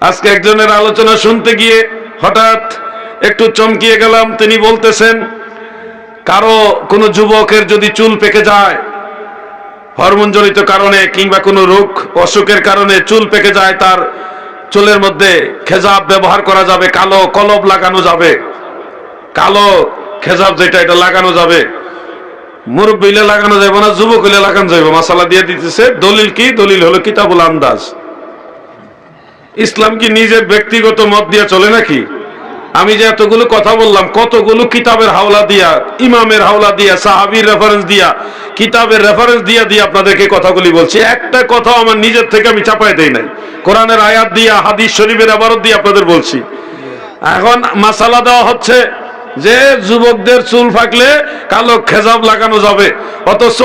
আজকে একজনের আলোচনা শুনতে গিয়ে হঠাৎ একটু চমকিয়ে গেলাম। তিনি বলতেছেন, কারো কোনো যুবকের যদি চুল পেকে যায় হরমোনজনিত কারণে কিংবা কোনো রোগ অসুখের কারণে চুল পেকে যায়, তার চুলের মধ্যে খেজাব ব্যবহার করা যাবে, কালো কলব লাগানো যাবে, কালো খেজাব যেটা এটা লাগানো যাবে। মুরব্বী হইলে লাগানো যাবে না, যুবক হইলে লাগানো যাবে। মাসালা দিয়ে দিতেছে। দলিল কি? দলিল হলো কিতাবুল আন্দাজ। ইসলাম কি নিজের ব্যক্তিগত মত দিয়ে চলে নাকি? আমি যে এতগুলো কথা বললাম, কতগুলো কিতাবের হাওলা দিয়া, ইমামের হাওলা দিয়া, সাহাবীর রেফারেন্স দিয়া, কিতাবের রেফারেন্স দিয়া দিয়ে আপনাদেরকে কথাগুলি বলছি। একটা কথা আমার নিজের থেকে আমি চাপায় দেই নাই, কোরআনের আয়াত দিয়া, হাদিস শরীফের ইবারত দিয়ে আপনাদের বলছি। এখন মাসালা দেওয়া হচ্ছে যে যুবকদের চুল ফাকলে কালো খেজাব লাগানো যাবে, অথচ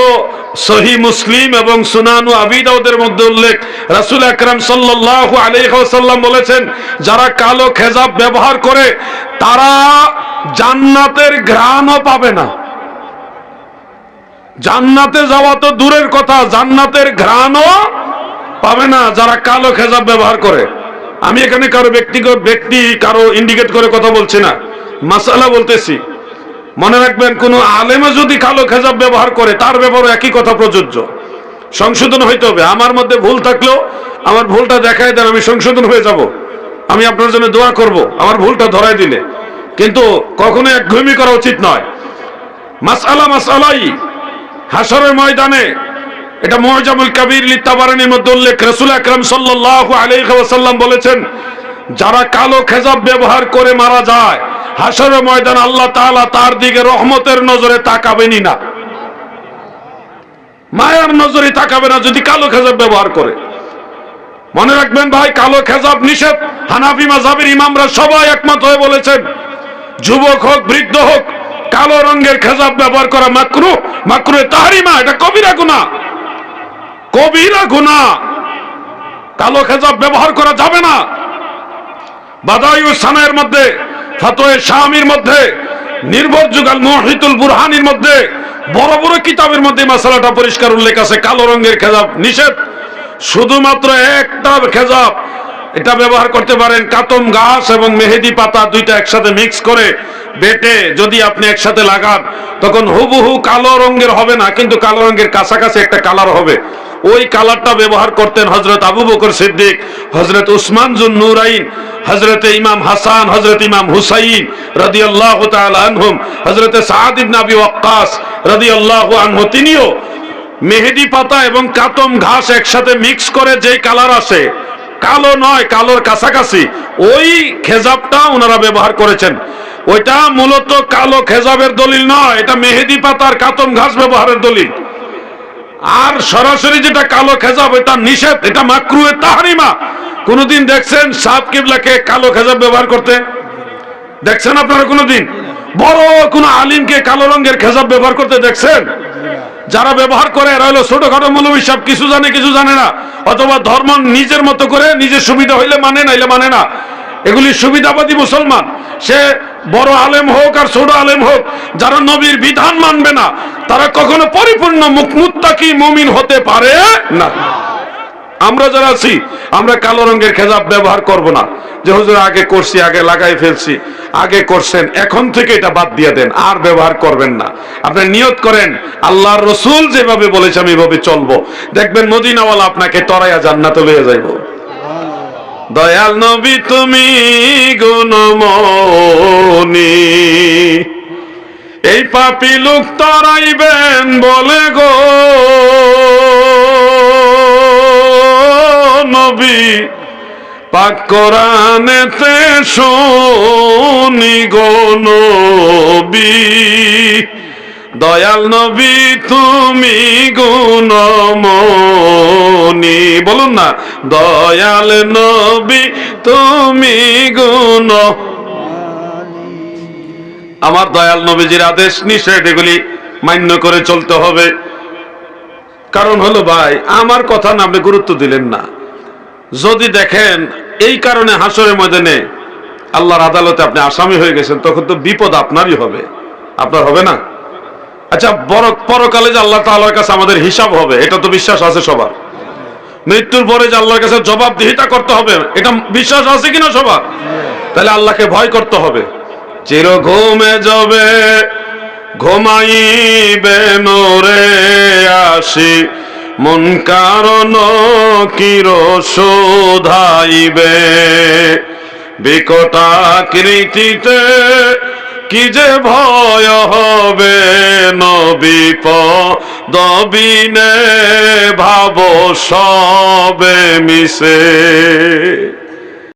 সহিহ মুসলিম এবং সুনানু আবি দাউদের মধ্যে উল্লেখ, রাসূল আকরাম সাল্লাল্লাহু আলাইহি ওয়াসাল্লাম বলেছেন, যারা কালো খেজাব ব্যবহার করে তারা জান্নাতের ঘ্রাণও পাবে না। জান্নাতে যাওয়া তো দূরের কথা, জান্নাতের ঘ্রাণও পাবে না যারা কালো খেজাব ব্যবহার করে। আমি এখানে কারো কারো ইন্ডিকেট করে কথা বলছি না, মাসালা বলতেছি। মনে রাখবেন, কোন আলেমা যদি কালো খেজাব ব্যবহার করে তার ব্যাপারে একই কথা প্রযোজ্য। সংশোধন হইতে হবে। আমার মধ্যে ভুল থাকলেও আমার ভুলটা দেখায় দেন, আমি সংশোধন হয়ে যাব। আমি আপনার জন্য দোয়া করব আমার ভুলটা ধরাই দিলে। কিন্তু কখনো একঘেয়েমি করা উচিত নয়। মাসআলাই হাশরের ময়দানে, এটা মুআজামুল কাবীর লিতাবারানির মধ্যে উল্লেখ, রাসূল আকরাম সাল্লাল্লাহু আলাইহি ওয়াসাল্লাম বলেছেন, যারা কালো খেজাব ব্যবহার করে মারা যায় হাশরের ময়দান আল্লাহ তাআলা তার দিকে রহমতের নজরে তাকাবেনই না, মায়ার নজরে তাকাবে না যদি কালো খেজাব ব্যবহার করে। মনে রাখবেন ভাই, কালো খেজাব নিষেধ। হানাফি মাযহাবের ইমামরা সবাই একমত হয়ে বলেছেন, যুবক হোক বৃদ্ধ হোক, কালো রঙের খেজাব ব্যবহার করা মাকরুহ, মাকরুহে তাহরিমা, এটা কবিরা গুনাহ, কবিরা গুনাহ। কালো খেজাব ব্যবহার করা যাবে না। বাদায়ুস সানায়ের মধ্যে, ফাতোয়া শামির মধ্যে, নির্ভরযোগ্য আল মুহিতুল বুরহানির মধ্যে, বড় বড় কিতাবের মধ্যে মাসালাটা পরিষ্কার উল্লেখ আছে। কালো রঙের খেজাব নিষেধ। শুধুমাত্র একটা খেজাব এটা ব্যবহার করতে পারেন, কাতম ঘাস এবং মেহেদি পাতা দুইটা একসাথে মিক্স করে বেটে যদি আপনি একসাথে লাগান, তখন হুবহু কালো রঙের হবে না, কিন্তু কালো রঙের কাছাকাছি একটা কালার হবে। ওই কালারটা ব্যবহার করতেন হযরত আবু বকর সিদ্দিক, হযরত উসমান যুন নূরাইন, হযরত ইমাম হাসান, হযরত ইমাম হুসাইন রাদিয়াল্লাহু তাআলা আনহুম, হযরত সাদ ইবনে আবি ওয়াক্কাস রাদিয়াল্লাহু আনহু, তিনিও মেহেদি পাতা এবং কাতম ঘাস একসাথে মিক্স করে যেই কালার আসে, কালো নয় কালোর কাছাকাছি, ওই খেজাবটা ওনারা ব্যবহার করেছেন। ওইটা মূলত কালো খেজাবের দলিল নয়, এটা মেহেদি পাতার কাতম ঘাস ব্যবহারের দলিল। আর সরাসরি যেটা কালো খেজাব এটা নিষেধ, এটা মাকরুহে তাহরিমা। কোনদিন দেখছেন সাত কিবলাকে কালো খেজাব ব্যবহার করতে? দেখছেন আপনারা কোনদিন বড় কোন আলিমকে কালো রঙের খেজাব ব্যবহার করতে দেখছেন? যারা ব্যবহার করে এরা হলো ছোটখাটো মৌলবী সাহেব, কিছু জানে কিছু জানে না, অথবা ধর্ম নিজের মতো করে নিজের সুবিধা হইলে মানে, নাইলে মানে না। এগুলি সুবিধাবাদী মুসলমান। সে বড় আলেম হোক আর ছোট আলেম হোক, যারা নবীর বিধান মানবে না তারা কখনো পরিপূর্ণ মুত্তাকি মুমিন হতে পারে না। আমরা যারা আছি আমরা কালো রঙের খেজাব ব্যবহার করব না। যে হুজুর আগে করছি, আগে লাগাই ফেলছি, আগে করছেন, এখন থেকে এটা বাদ দিয়ে দেন, আর ব্যবহার করবেন না। আপনি নিয়ত করেন আল্লাহর রাসূল যেভাবে বলেছে আমি এভাবে চলবো, দেখবেন মদিনাওয়ালা আপনাকে তরাইয়া জান্নাতে লয়ে যাইব। দয়াল নবী তুমি গুণমণি, এই পাপী লোক তরাইবেন বলে গো নবী, পাক কোরআনেতে শুনি গো নবী। দয়াল নবী তুমি গুণমণি, বলুন না, দয়াল নবী তুমি গুণমণি। আমার দয়াল নবীজির আদেশ নিষেধ এগুলি মান্য করে চলতে হবে। কারণ হলো ভাই, আমার কথা না আপনি গুরুত্ব দিলেন না। যদি দেখেন এই কারণে হাসরের ময়দানে আল্লাহর আদালতে আপনি আসামি হয়ে গেছেন, তখন তো বিপদ আপনারই হবে, আপনার হবে না? আচ্ছা, পরকালে যে আল্লাহ তাআলার কাছে আমাদের হিসাব হবে, এটা তো বিশ্বাস আছে সবার। মৃত্যুর পরে যে আল্লাহর কাছে জবাবদিহিতা করতে হবে, এটা বিশ্বাস আছে কিনা সবার? তাহলে আল্লাহকে ভয় করতে হবে। চির ঘুমে যাবে ঘুমাইবে নরে আসি, মন কারণ কির শোধাইবে, বিকটাকৃতিতে কি যে ভয় হবে, নবিপদবিনে ভাব সবে মিশে।